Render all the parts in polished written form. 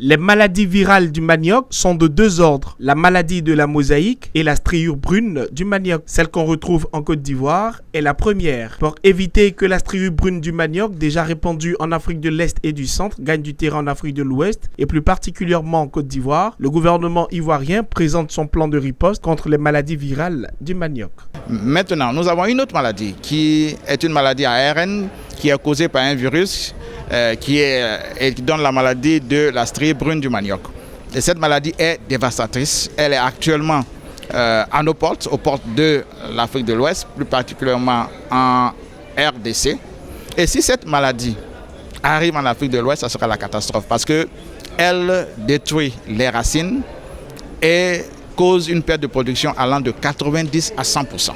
Les maladies virales du manioc sont de deux ordres, la maladie de la mosaïque et la striure brune du manioc. Celle qu'on retrouve en Côte d'Ivoire est la première. Pour éviter que la striure brune du manioc, déjà répandue en Afrique de l'Est et du Centre, gagne du terrain en Afrique de l'Ouest et plus particulièrement en Côte d'Ivoire, le gouvernement ivoirien présente son plan de riposte contre les maladies virales du manioc. Maintenant, nous avons une autre maladie qui est une maladie ARN qui est causée par un virus qui donne la maladie de la strie brune du manioc. Et cette maladie est dévastatrice. Elle est actuellement à nos portes, aux portes de l'Afrique de l'Ouest, plus particulièrement en RDC. Et si cette maladie arrive en Afrique de l'Ouest, ça sera la catastrophe parce qu'elle détruit les racines et cause une perte de production allant de 90 à 100%.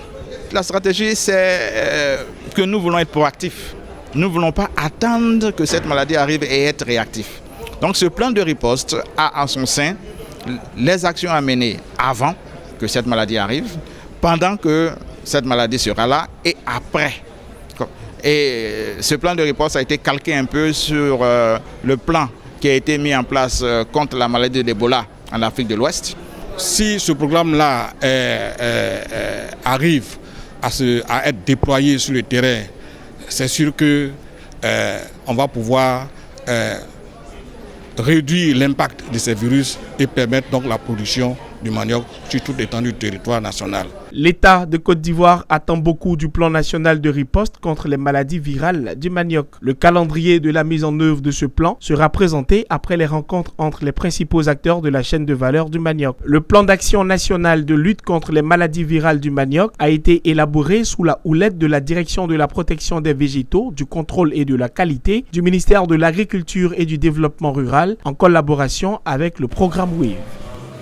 La stratégie, c'est que nous voulons être proactifs. Nous ne voulons pas attendre que cette maladie arrive et être réactifs. Donc ce plan de riposte a en son sein les actions à mener avant que cette maladie arrive, pendant que cette maladie sera là et après. Et ce plan de riposte a été calqué un peu sur le plan qui a été mis en place contre la maladie d'Ebola en Afrique de l'Ouest. Si ce programme-là arrive à être déployé sur le terrain, c'est sûr qu'on va pouvoir réduire l'impact de ces virus et permettre donc la production du manioc sur toute l'étendue du territoire national. L'État de Côte d'Ivoire attend beaucoup du plan national de riposte contre les maladies virales du manioc. Le calendrier de la mise en œuvre de ce plan sera présenté après les rencontres entre les principaux acteurs de la chaîne de valeur du manioc. Le plan d'action national de lutte contre les maladies virales du manioc a été élaboré sous la houlette de la Direction de la protection des végétaux, du contrôle et de la qualité du ministère de l'Agriculture et du Développement rural en collaboration avec le programme WAVE.